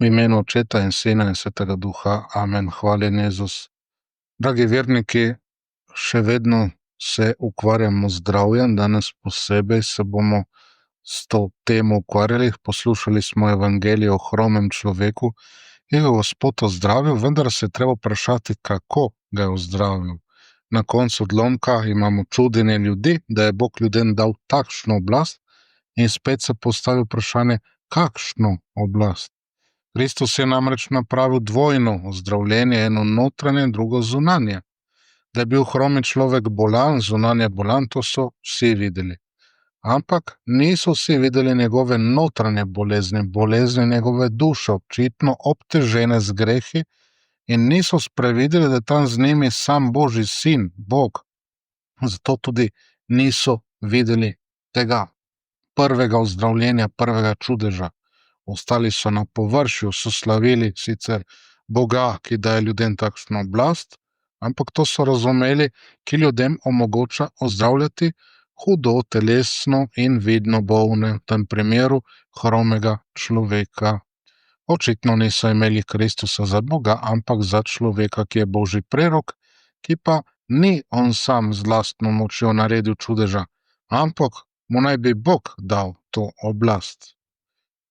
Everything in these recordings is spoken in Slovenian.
V imenu Očeta in Sina in Svetega Duha. Amen. Hvaljen Jezus. Dragi verniki, še vedno se ukvarjamo z zdravjem. Danes posebej se bomo s to temo ukvarjali. Poslušali smo Evangelije o hromem človeku, ki ga je Gospod ozdravil, vendar se je treba vprašati, kako ga je ozdravil. Na koncu odlomka imamo čudenje ljudi, da je Bog ljudem dal takšno oblast, in spet se postavi vprašanje, kakšno oblast. Kristus je namreč napravil dvojno ozdravljenje, eno notranje, drugo zunanje. Da je bil hromi človek bolan, zunanje bolan, to so vsi videli. Ampak niso vsi videli njegove notranje bolezni njegove duše, očitno obtežene z grehi, in niso sprevideli, da je tam z njimi sam Božji sin, Bog. Zato tudi niso videli tega prvega ozdravljenja, prvega čudeža. Ostali so na površju, so slavili sicer Boga, ki daje ljudem takšno oblast, ampak to so razumeli, ki ljudem omogoča ozdravljati hudo, telesno in vidno bolne, v tem primeru hromega človeka. Očitno niso imeli Kristusa za Boga, ampak za človeka, ki je Božji prerok, ki pa ni on sam z lastno močjo naredil čudeža, ampak mu naj bi Bog dal to oblast.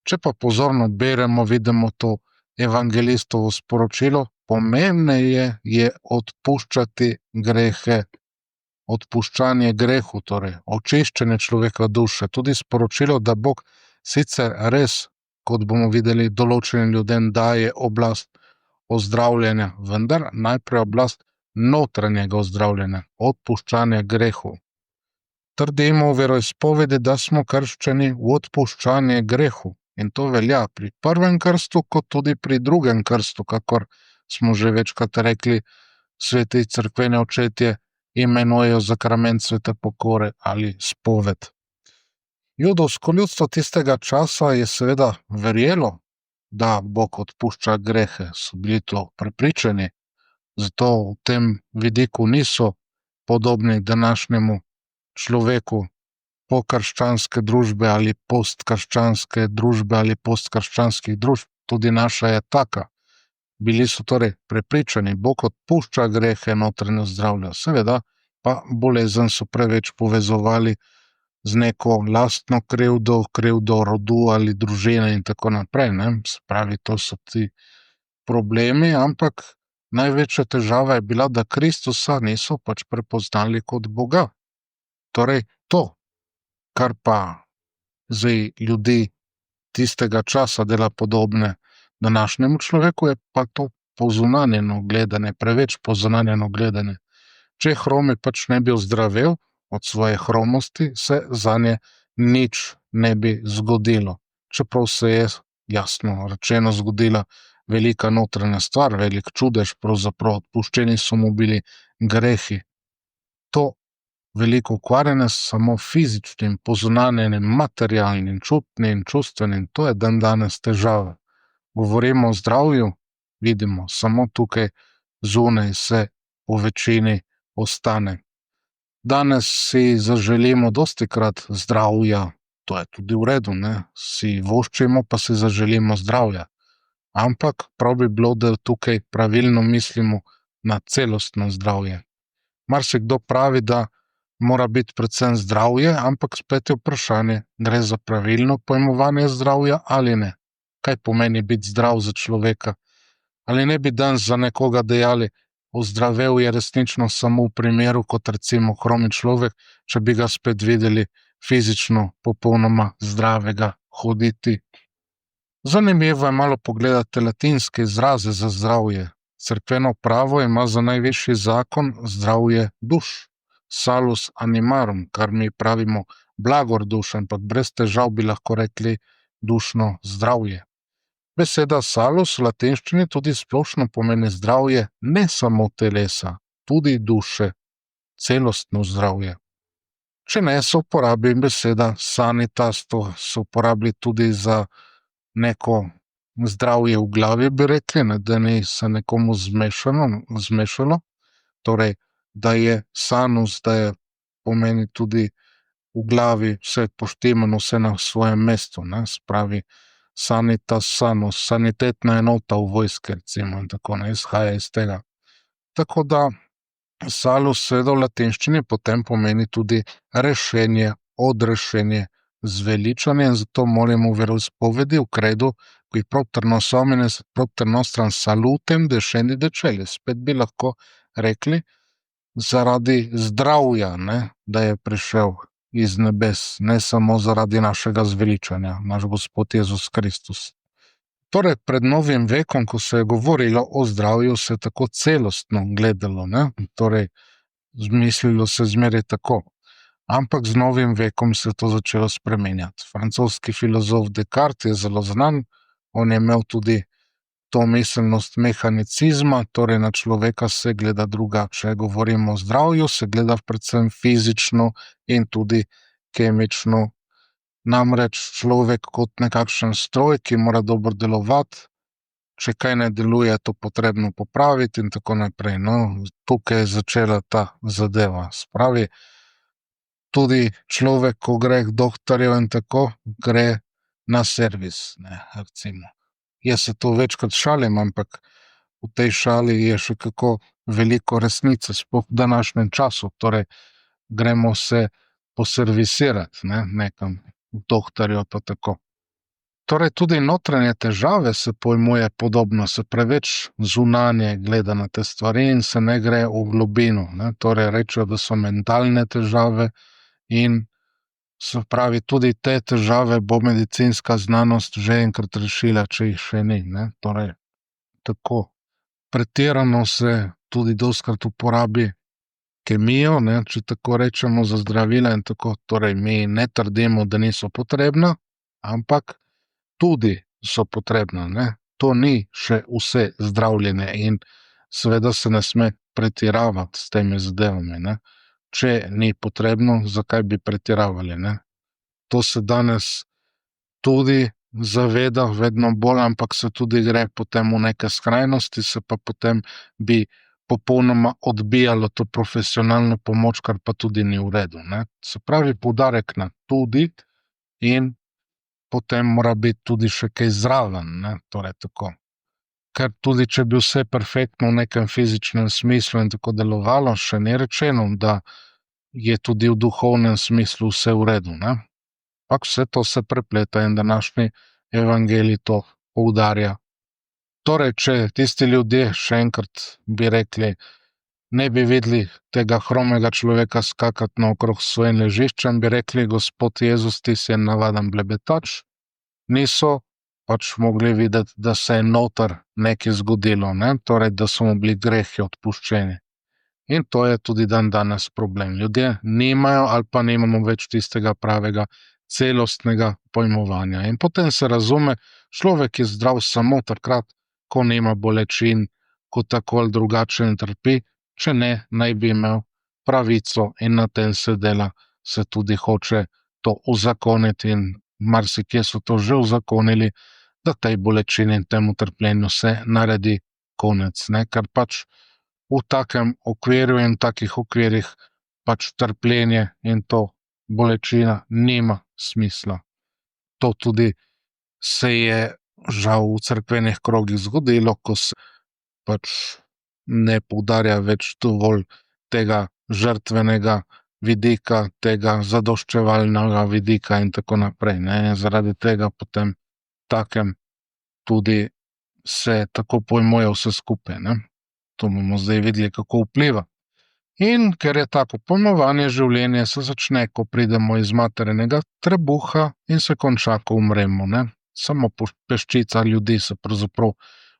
Če pa pozorno beremo, vidimo to evangelistovo sporočilo, pomembneje je odpuščati grehe, odpuščanje grehu, torej očiščenje človeka duše. Tudi sporočilo, da Bog sicer res, kot bomo videli, določenim ljudem daje oblast ozdravljenja, vendar najprej oblast notranjega ozdravljenja, odpuščanja grehu. Trdimo v veroizpovedi, da smo krščeni v odpuščanje grehu. In to velja pri prvem krstu, kot tudi pri drugem krstu, kakor smo že večkrat rekli, sveti cerkveni očetje imenujejo zakrament svete pokore ali spoved. Judovsko ljudstvo tistega časa je seveda verjelo, da Bog odpušča grehe, so bili to prepričani, zato v tem vidiku niso podobni današnjemu človeku pokrščanske družbe ali postkrščanske družbe ali postkrščanskih družb, tudi naša je taka. Bili so torej prepričani, Bog odpušča grehe, notranje zdravlja. Seveda pa bolezen so preveč povezovali z neko lastno krivdo rodu ali družine in tako naprej. Se pravi, to so ti problemi, ampak največja težava je bila, da Kristusa niso pač prepoznali kot Boga. Torej to, kar pa zdaj ljudi tistega časa dela podobne današnjemu človeku, je pa to pozunanjeno gledanje, preveč pozunanjeno gledanje. Če hromi pač ne bi ozdravel od svoje hromosti, se zanje nič ne bi zgodilo. Čeprav se je, jasno rečeno, zgodila velika notranja stvar, velik čudež, pravzaprav odpuščeni so mu bili grehi. To veliko ukvarjanje s samo fizičnim, pozunanjenim, materialnim, čutnim, čustvenim, to je dandanes težava. Govorimo o zdravju, vidimo, samo tukaj zunaj se po večini ostane. Danes si zaželimo dostikrat zdravja, to je tudi v redu, si voščimo, pa si zaželimo zdravja. Ampak prav bi bilo, da tukaj pravilno mislimo na celostno zdravje. Marsikdo pravi, da mora biti predvsem zdravje, ampak spet je vprašanje, gre za pravilno pojmovanje zdravja ali ne. Kaj pomeni biti zdrav za človeka? Ali ne bi danes za nekoga dejali, ozdravel je resnično samo v primeru, kot recimo hromi človek, če bi ga spet videli fizično popolnoma zdravega hoditi. Zanimivo je malo pogledati latinske izraze za zdravje. Cerkveno pravo ima za najvišji zakon zdravje duš. Salus animarum, kar mi pravimo blagor duš, ampak brez težav bi lahko rekli dušno zdravje. Beseda salus v latinščini tudi splošno pomeni zdravje ne samo telesa, tudi duše, celostno zdravje. Če ne, se uporabi beseda sanitas, to se uporabi tudi za neko zdravje v glavi, bi rekli, da ni se nekomu zmešalo, torej da je sanus, da je pomeni tudi v glavi vse poštimano, vse na svojem mestu, spravi sanitas sanus, sanitetna enota v vojski, recimo, in tako ne izhaja iz tega. Tako da salus seveda v latinščini potem pomeni tudi rešenje, odrešenje, zveličanje, in zato molimo v veroizpovedi v kredu, qui propter nos homines, propter nostram salutem descendi de celis. Spet bi lahko rekli, zaradi zdravja, ne, da je prišel iz nebes, ne samo zaradi našega zveličanja, naš Gospod Jezus Kristus. Torej, pred novim vekom, ko se je govorilo o zdravju, se je tako celostno gledalo, ne? Torej, mislilo se zmeraj tako. Ampak z novim vekom se je to začelo spremenjati. Francoski filozof Descartes je zelo znan, on je imel tudi to miselnost mehanicizma, torej na človeka se gleda drugače. Govorimo o zdravju, se gleda predvsem fizično in tudi kemično. Namreč človek kot nekakšen stroj, ki mora dobro delovati, če kaj ne deluje, je to potrebno popraviti in tako naprej. No, tukaj je začela ta zadeva. Spravi, tudi človek, ko gre k doktorju in tako, gre na servis, ne, recimo. Jaz se to večkrat šalim, ampak v tej šali je še kako veliko resnice, sploh v današnjem času. Torej, gremo se poservisirati, ne, nekam, v doktorju pa tako. Torej, tudi notranje težave se pojmuje podobno, se preveč zunanje gleda na te stvari in se ne gre v globino, ne. Torej, rečejo, da so mentalne težave in se pravi, tudi te težave bo medicinska znanost že enkrat rešila, če jih še ni, ne. Torej, tako. Pretirano se tudi dostikrat uporabi kemijo, ne, če tako rečemo, za zdravila in tako. Torej, mi ne trdimo, da niso potrebna, ampak tudi so potrebna, ne. To ni še vse zdravljenje in seveda se ne sme pretiravati s temi zadevami, ne. Če ni potrebno, zakaj bi pretiravali, ne. To se danes tudi zaveda vedno bolj, ampak se tudi gre potem v neke skrajnosti, se pa potem bi popolnoma odbijalo to profesionalno pomoč, kar pa tudi ni v redu, ne. Se pravi, poudarek na tudi in potem mora biti tudi še kaj zraven, ne, torej tako. Ker tudi če bi vse perfektno v nekem fizičnem smislu in tako delovalo, še ni rečeno, da je tudi v duhovnem smislu vse v redu, ne. Ampak vse to se prepleta in današnji evangelij to poudarja. Torej, če tisti ljudje, še enkrat bi rekli, ne bi videli tega hromega človeka skakati naokrog s svojim ležiščem, bi rekli, Gospod Jezus, ti si en navaden blebetač. Niso pač mogli videti, da se je noter nekaj zgodilo, ne? Torej, da so mu bili grehi odpuščeni. In to je tudi dandanes problem. Ljudje nimajo ali pa nimamo več tistega pravega celostnega pojmovanja. In potem se razume, človek je zdrav samo takrat, ko nima bolečin, ko tako ali drugače ne trpi, če ne, naj bi imel pravico in na tem se dela, se tudi hoče to uzakoniti in marsikje so to že uzakonili, da tej bolečini in temu trpljenju se naredi konec, ne, ker pač v takem okvirju in v takih okvirih pač trpljenje in to bolečina nima smisla. To tudi se je žal v cerkvenih krogih zgodilo, ko se pač ne poudarja več dovolj tega žrtvenega vidika, tega zadoščevalnega vidika in tako naprej, ne. Zaradi tega potem takem tudi se tako pojmuje vse skupaj, ne. To bomo zdaj videli, kako vpliva. In ker je tako pojmovanje življenja, se začne, ko pridemo iz materinega trebuha in se konča, ko umremo, ne. Samo peščica ljudi se pravzaprav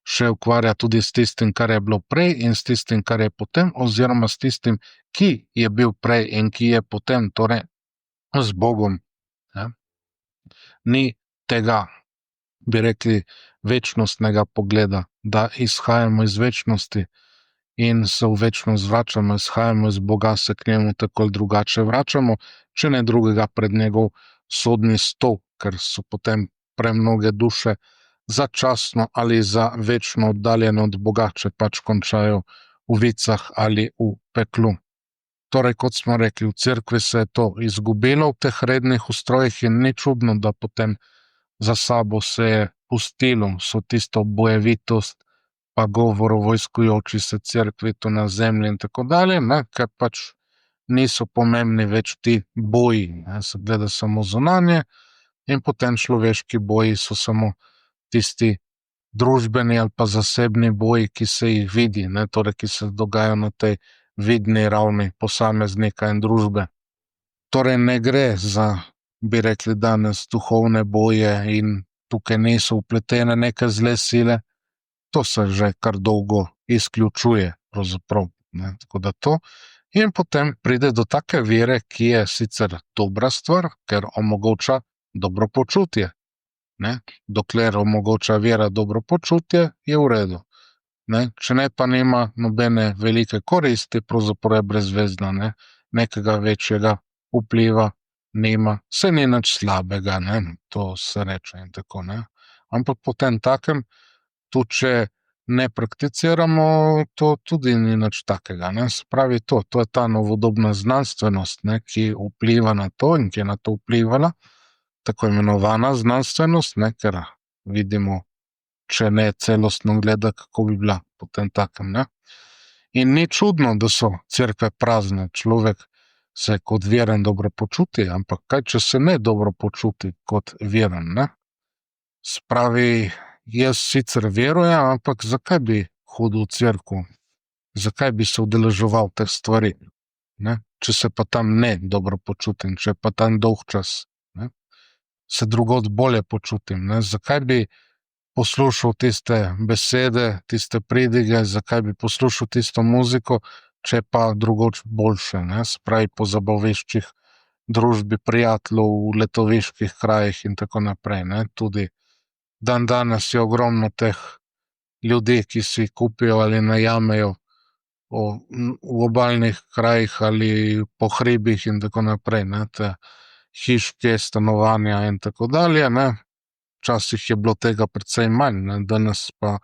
še ukvarja tudi s tistim, kar je bilo prej in s tistim, kar je potem, oziroma s tistim, ki je bil prej in ki je potem, torej z Bogom, ne. Ni tega, bi rekli, večnostnega pogleda, da izhajamo iz večnosti in se v večnost vračamo, izhajamo iz Boga, se k njemu tako ali drugače vračamo, če ne drugega pred njegov sodni stol, ker so potem premnoge duše začasno ali za večno oddaljene od Boga, če pač končajo v vicah ali v peklu. Torej, kot smo rekli, v cerkvi se je to izgubilo v teh rednih ustrojih in ni čudno, da potem za sabo se je pustilo vso tisto bojevitost, pa govor o vojskujoči se cerkvi tu na zemlji in tako dalje, ne, ker pač niso pomembni več ti boji, ne, se gleda samo zunanje, in potem človeški boji so samo tisti družbeni ali pa zasebni boji, ki se jih vidi, ne, torej, ki se dogajajo na tej vidni ravni posameznika in družbe. Torej ne gre za, bi rekli danes, duhovne boje in tukaj niso vpletene neke zle sile, to se že kar dolgo izključuje, pravzaprav, ne, tako da to. In potem pride do take vere, ki je sicer dobra stvar, ker omogoča dobro počutje, ne. Dokler omogoča vera dobro počutje, je v redu, ne. Če ne, pa nima nobene velike koristi, pravzaprav je brezvezna, ne. Nekega večjega vpliva nima, saj ni nič slabega, ne, to se reče in tako, ne. Ampak potem takem, tudi če ne prakticiramo, to tudi ni nič takega, ne. Se pravi to je ta novodobna znanstvenost, ne, ki vpliva na to in ki je na to vplivala, tako imenovana znanstvenost, ne, ker vidimo, če ne celostno gleda, kako bi bila potem takem, ne. In ni čudno, da so cerkve prazne, človek se kot veren dobro počuti, ampak kaj, če se ne dobro počuti kot veren, ne? Spravi, jaz sicer verujem, ampak zakaj bi hodil v cerkev? Zakaj bi se udeleževal teh stvari, ne? Če se pa tam ne dobro počutim, če pa tam dolgčas, ne? Se drugod bolje počutim, ne? Zakaj bi poslušal tiste besede, tiste pridige, zakaj bi poslušal tisto muziko, če pa drugoč boljše, ne? Spravi po zabaviščih, družbi prijateljev, v letoviških krajih in tako naprej, ne? Tudi dandanes je ogromno teh ljudi, ki si kupijo ali najamejo v obalnih krajih ali po hribih in tako naprej, ne, te hiške, stanovanja in tako dalje, ne. Včasih je bilo tega precej manj, ne, danes pa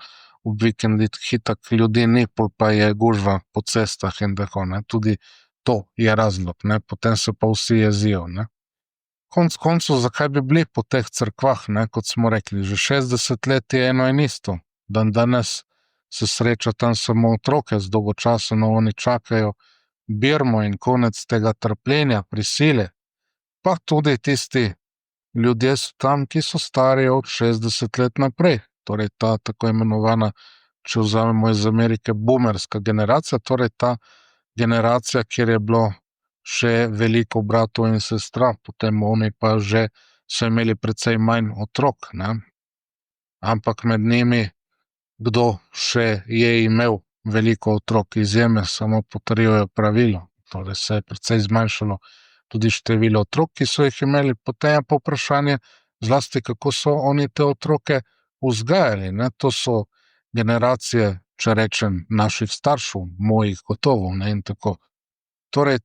ob vikendih itak ljudi ni, pol pa je gužva po cestah in tako, ne. Tudi to je razlog, ne, potem se pa vsi jezijo, ne. Konec koncev, zakaj bi bili po teh cerkvah, ne, kot smo rekli, že 60 let je eno in isto. Dandanes se sreča tam samo otroke, zdolgočaseno oni čakajo birmo in konec tega trpljenja, prisile. Pa tudi tisti ljudje so tam, ki so stari od 60 let naprej. Torej ta tako imenovana, če vzamemo iz Amerike, boomerska generacija, torej ta generacija, kjer je bilo še veliko bratov in sestra, potem oni pa že so imeli precej manj otrok, ne. Ampak med njimi, kdo še je imel veliko otrok, izjeme samo potrjujejo pravilo. Torej se je precej zmanjšalo tudi število otrok, ki so jih imeli, potem je pa vprašanje zlasti, kako so oni te otroke vzgajali, ne. To so generacije, če rečem, naših staršev, mojih gotovo, ne, in tako. Torej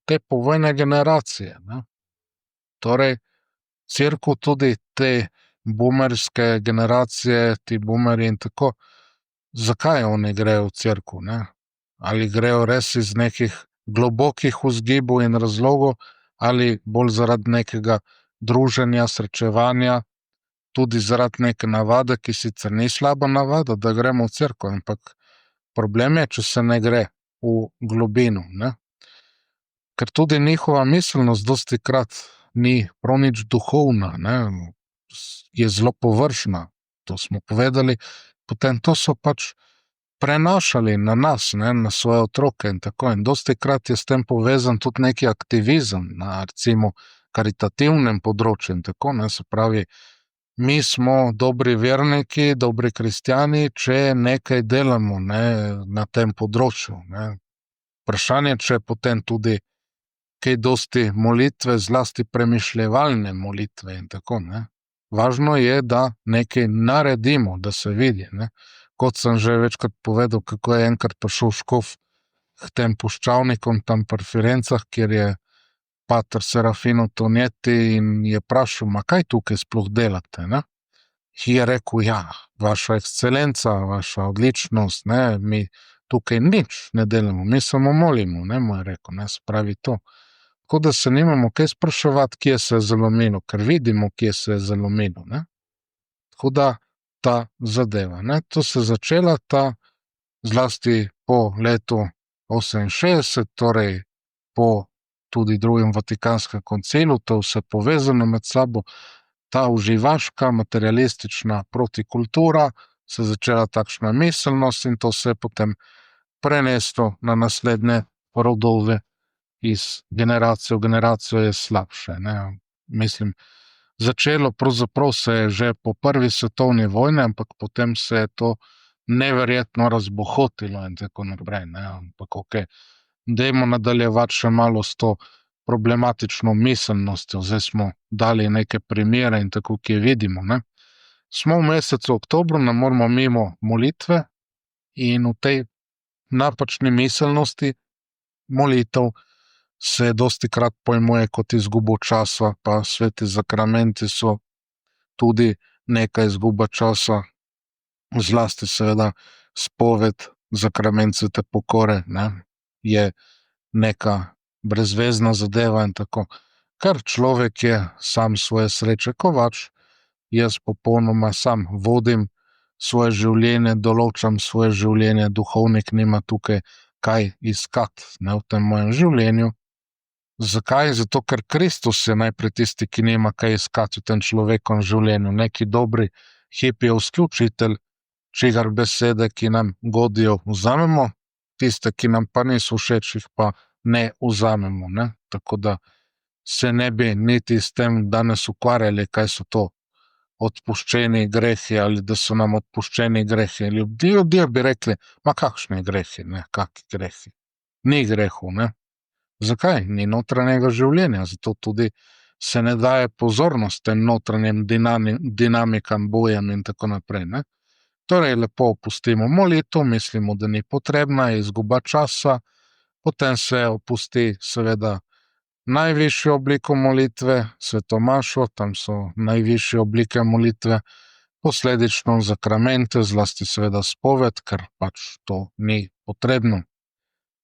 te povojne generacije, ne. Torej, cerkev tudi te boomerske generacije, ti boomerji in tako, zakaj oni grejo v cerkev, ne? Ali grejo res iz nekih globokih vzgibov in razlogov, ali bolj zaradi nekega druženja, srečevanja, tudi zaradi neke navade, ki sicer ni slaba navada, da gremo v cerkev, ampak problem je, če se ne gre v globino, ne. Ker tudi njihova miselnost dostikrat ni prav nič duhovna, ne, je zelo površna, to smo povedali, potem to so pač prenašali na nas, ne, na svoje otroke in tako, in dostikrat je s tem povezan tudi neki aktivizem na, recimo, karitativnem področju in tako, ne, se pravi, mi smo dobri verniki, dobri kristjani, če nekaj delamo, ne, na tem področju, ne. Vprašanje, če potem tudi kaj dosti molitve, zlasti premišljevalne molitve in tako, ne. Važno je, da nekaj naredimo, da se vidi, ne. Kot sem že večkrat povedal, kako je enkrat prišel škof k tem puščavnikom tam pri Firencah, kjer je pater Serafino Tonietti, in je vprašal, ma kaj tukaj sploh delate, ne. Je rekel, ja, vaša ekscelenca, vaša odličnost, ne, mi tukaj nič ne delamo, mi samo molimo, ne, mu je rekel, ne, se pravi to. tako da se nimamo kaj spraševati, kje se je zalomilo, ker vidimo, kje se je zalomilo, ne. Tako da ta zadeva, ne. To se je začela zlasti po letu 68, torej po tudi drugem Vatikanskem koncilu, to je vse povezano med sabo, ta uživaška, materialistična protikultura, se je začela takšna miselnost in to se je potem preneslo na naslednje rodove iz generacije v generacijo je slabše, ne. Mislim, začelo pravzaprav se je že po prvi svetovni vojni, ampak potem se je to neverjetno razbohotilo in tako naprej, ne, ampak okej. Dajmo nadaljevati še malo s to problematično miselnostjo, zdaj smo dali neke primere in tako, kje vidimo, ne. Smo v mesecu oktobru, ne moremo mimo molitve in v tej napačni miselnosti molitev se dostikrat pojmuje kot izgubo časa, pa sveti zakramenti so tudi neka izguba časa, zlasti seveda spoved, zakrament svete pokore, ne, je neka brezvezna zadeva in tako. Ker človek je sam svoje sreče kovač, jaz popolnoma sam vodim svoje življenje, določam svoje življenje, duhovnik nima tukaj kaj iskati, ne, v tem mojem življenju. Zakaj? Zato, ker Kristus je najprej tisti, ki nima kaj iskati v tem človekovem življenju, neki dobri hipijevski učitelj, čigar besede, ki nam godijo, vzamemo, tiste, ki nam pa niso všeč, jih pa ne vzamemo, ne. Tako da se ne bi niti s tem danes ukvarjali, kaj so to odpuščeni grehi ali da so nam odpuščeni grehi. Ljudje bi rekli, ma kakšni grehi, ne, kaki grehi. Ni grehov, ne. Zakaj? Ni notranjega življenja, zato tudi se ne daje pozornost tem notranjem dinamikam, bojem in tako naprej, ne. Torej lepo opustimo molitev, mislimo, da ni potrebna, je izguba časa, potem se opusti seveda najvišjo obliko molitve, sveto mašo, tam so najvišje oblike molitve, posledično zakramente, zlasti seveda spoved, ker pač to ni potrebno.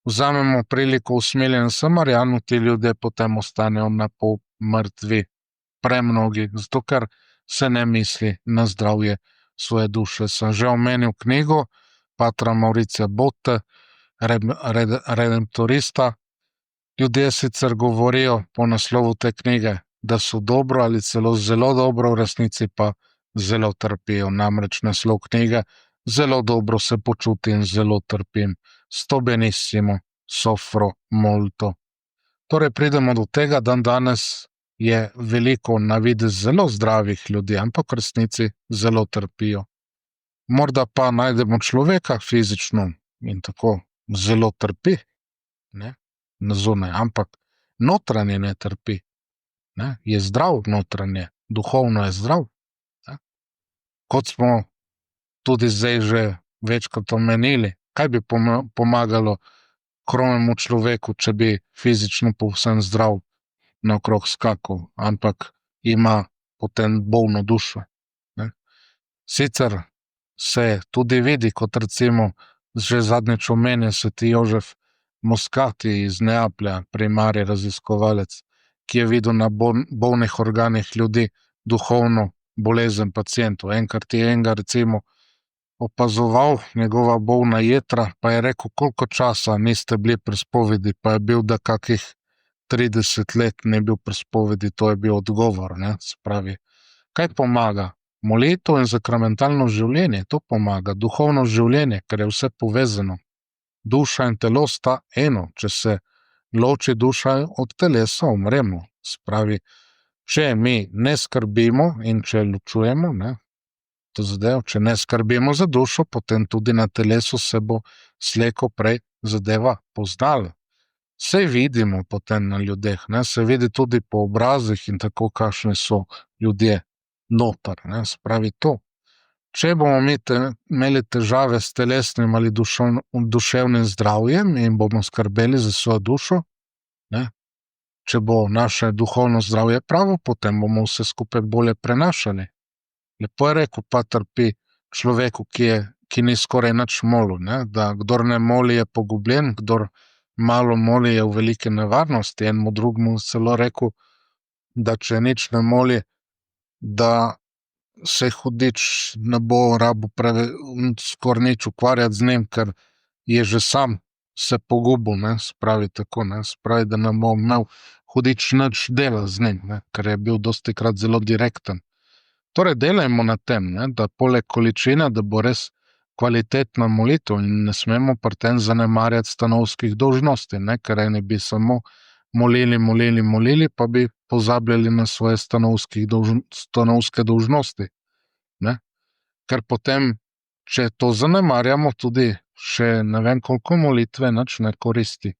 Vzamemo priliko usmiljen Samarijan, ti ljudje potem ostanejo na pol mrtvi, premnogi, zato ker se ne misli na zdravje svoje duše. Sem že omenil knjigo patra Mauricija Botte, Redemptorista. Ljudje sicer govorijo po naslovu te knjige, da so dobro ali celo zelo dobro, v resnici pa zelo trpijo. Namreč naslov knjige Zelo dobro se počutim, zelo trpim. Sto benissimo, soffro molto. Torej pridemo do tega, da danes je veliko na videz zelo zdravih ljudi, ampak v resnici zelo trpijo. Morda pa najdemo človeka fizično in tako zelo trpi, ne, na zunaj, ampak notranje ne trpi, ne, je zdrav notranje, duhovno je zdrav, ne. Kot smo tudi zdaj že večkrat omenili, kaj bi pomagalo kromemu človeku, če bi fizično povsem zdrav naokrog skakal, ampak ima potem bolno dušo, ne. Sicer se tudi vidi, kot recimo že zadnjič omenjen sveti Jožef Moskati iz Neaplja, primarij raziskovalec, ki je videl na bolnih organih ljudi duhovno bolezen pacientov. Enkrat je enega recimo opazoval, njegova bolna jetra, pa je rekel, koliko časa niste bili pri spovedi, pa je bil, da kakih 30 let ni bil pri spovedi, to je bil odgovor, ne, se pravi. Kaj pomaga? Molitev in zakramentalno življenje, to pomaga, duhovno življenje, ker je vse povezano. Duša in telo sta eno, če se loči duša od telesa, umremo. Se pravi, če mi ne skrbimo in če ločujemo, ne, to zadevo, če ne skrbimo za dušo, potem tudi na telesu se bo slej ko prej zadeva poznala. Saj vidimo potem na ljudeh, ne, se vidi tudi po obrazih in tako, kakšni so ljudje noter, ne, se pravi to. Če bomo mi imeli težave s telesnim ali duševnim zdravjem in bomo skrbeli za svojo dušo, ne, če bo naše duhovno zdravje pravo, potem bomo vse skupaj bolje prenašali. Lepo je rekel pater Pi človeku, ki ni skoraj nič molil, ne, da kdor ne moli, je pogubljen, kdor malo moli, je v velike nevarnosti. Enemu drugemu celo rekel, da če nič ne moli, da se hudič ne bo rabo skoraj nič ukvarjati z njim, ker je že sam se pogubil, ne, spravi tako, ne, spravi, da ne bo imel hudič nič dela z njim, ne, ker je bil dostikrat zelo direkten. Torej, delajmo na tem, ne, da poleg količine, da bo res kvalitetna molitev in ne smemo pri tem zanemarjati stanovskih dolžnosti, ne, ker eni bi samo molili, pa bi pozabljali na svoje stanovske dolžnosti, ne. Ker potem, če to zanemarjamo, tudi še ne vem koliko molitve nič ne koristi.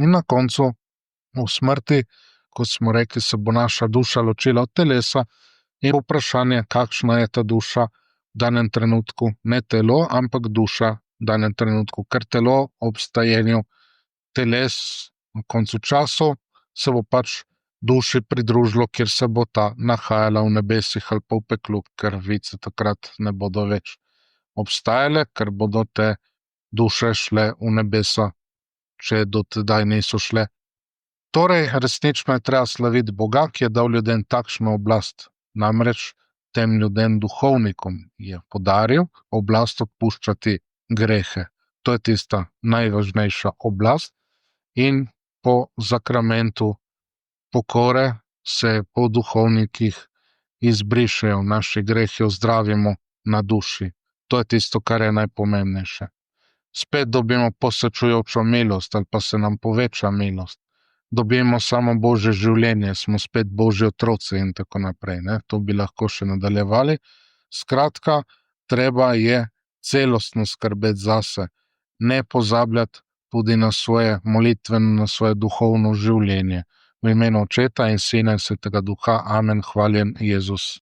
In na koncu, v smrti, kot smo rekli, se bo naša duša ločila od telesa in vprašanje, kakšna je ta duša v danem trenutku, ne telo, ampak duša v danem trenutku, ker telo ob stajenju teles na koncu časov se bo pač duši pridružilo, kjer se bo ta nahajala v nebesih ali pa v peklu, ker vice takrat ne bodo več obstajale, ker bodo te duše šle v nebesa, če do tedaj niso šle. Torej, resnično je treba slaviti Boga, ki je dal ljudem takšno oblast. Namreč tem ljudem, duhovnikom, je podaril oblast odpuščati grehe. To je tista najvažnejša oblast in po zakramentu pokore se po duhovnikih izbrišejo naši grehi, ozdravimo na duši. To je tisto, kar je najpomembnejše. Spet dobimo posečujočo milost ali pa se nam poveča milost. Dobimo samo Božje življenje, smo spet Božji otroci in tako naprej, ne. To bi lahko še nadaljevali. Skratka, treba je celostno skrbeti zase, ne pozabljati tudi na svoje molitveno, na svoje duhovno življenje. V imenu Očeta in Sina in Svetega Duha. Amen. Hvaljen Jezus.